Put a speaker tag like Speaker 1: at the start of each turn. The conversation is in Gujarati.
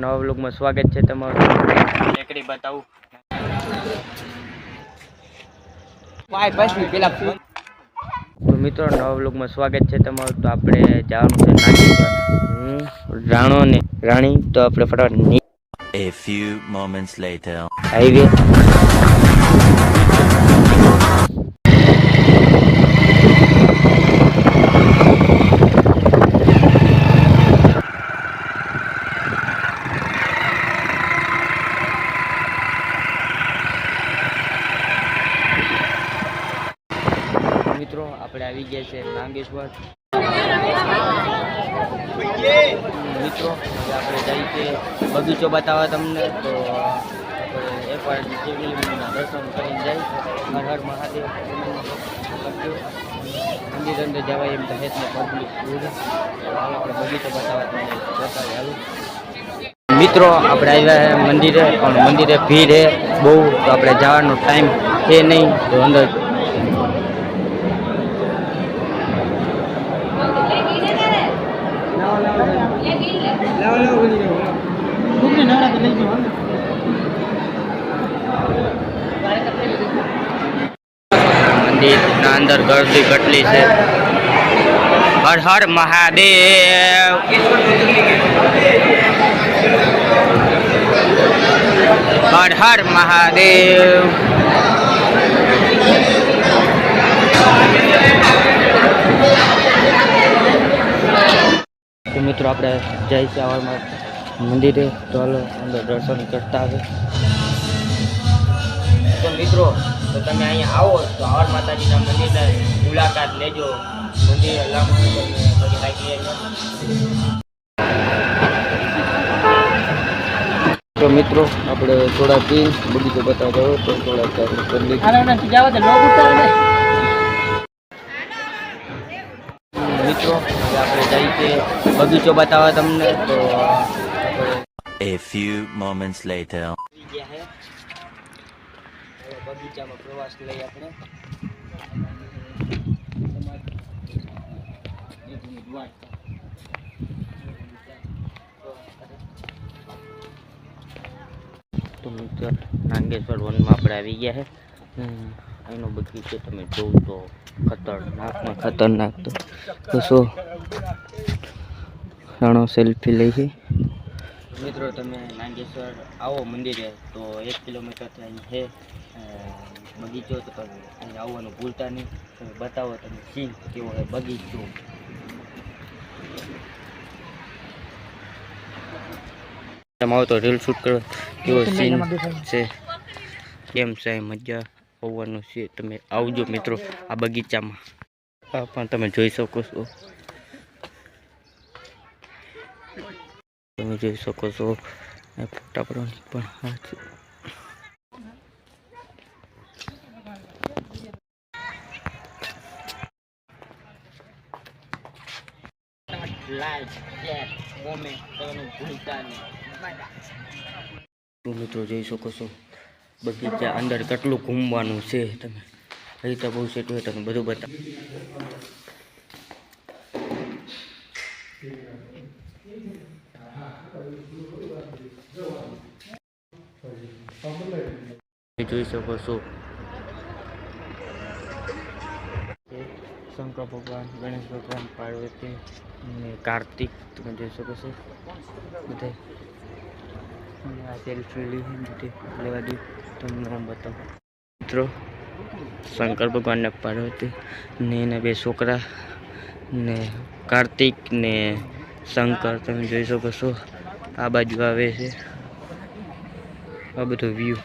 Speaker 1: નવા વ્લોગમાં સ્વાગત છે તમારું. લેકડી બતાવું તો મિત્રો, નવા વ્લોગમાં સ્વાગત છે તમારું. તો આપણે જવાનું છે નાગેશ્વર. હું રાણો ને રાણી તો આપણે ફટાફટ
Speaker 2: A few moments later.
Speaker 1: Highway મિત્રો આપણે આવી ગયા છે નાગેશ્વર. મિત્રો આપણે જઈએ છીએ બગીચો બતાવવા તમને. તો આપણે એકવાર શિવલિંગના દર્શન કરીને જાય. હર હર મહાદેવ મંદિર અંદર જવાય એમ તો હેતને પબ્લિક આપણે બગીચો બતાવવા તમને બતાવી આવું. મિત્રો આપણે આવ્યા મંદિરે, પણ મંદિરે ભીડ છે બહુ, તો આપણે જવાનો ટાઈમ છે નહીં. તો અંદર મંદિરના અંદર ગરદી કેટલી છે. હર હર મહાદેવ. હર હર મહાદેવ. તો મિત્રો આપણે જઈ છે આવામાં મંદિરે. તો હાલો અંદર દર્શન કરતા આવે. તો મિત્રો, તો તમે અહીંયા આવો તો આવાર માતાજીના મંદિરની મુલાકાત લેજો. મંદિર લાંબુ બધી લાગી. તો મિત્રો આપણે થોડા પી બગીચો બતાવતા હોય તો થોડા મિત્રો આપણે જઈએ છીએ બગીચો બતાવવા તમને. તો
Speaker 2: A few moments later.
Speaker 1: બગીચામાં પ્રવાસ લઈ આપણે. તો મિત્ર, નાગેશ્વર વનમાં આપણે આવી ગયા છે. એનો બગીચો તમે જોવ તો ખતરનાકમાં ખતરનાક. તો શું રાણો સેલ્ફી લઈ છે. મિત્રો તમે નાગેશ્વર આવો મંદિરે તો 1 કિલોમીટરથી અહીં છે બગીચો. તો તમે અહીં આવવાનું ભૂલતા નહીં. તમે બતાવો તમે સિંહ કેવો છે બગીચો. તમે આવો તો રીલ શૂટ કરો કેવો સીન છે, કેમ છે મજા આવવાનું છે. તમે આવજો મિત્રો આ બગીચામાં. આ પણ તમે જોઈ શકો છો. તમે જોઈ શકો છો ફોટા પડવાની પણ હા છે. મિત્રો જોઈ શકો છો બગીચા અંદર કેટલું ઘૂમવાનું છે. તમે અહીં તો બહુ સેટ હોય તમે બધું બતાવો. જોઈ શકો છો શંકર ભગવાન, ગણેશ ભગવાન, પાર્વતી અને કાર્તિક તમે જોઈ શકો છો બધા. આ સેલ્ફી લેવા દઉં તમને હું બતાવું. મિત્રો શંકર ભગવાન ને પાર્વતી ને એના 2 છોકરા ને કાર્તિક ને શંકર તમે જોઈ શકો છો. આ બાજુ આવે છે આ બધો વ્યૂ.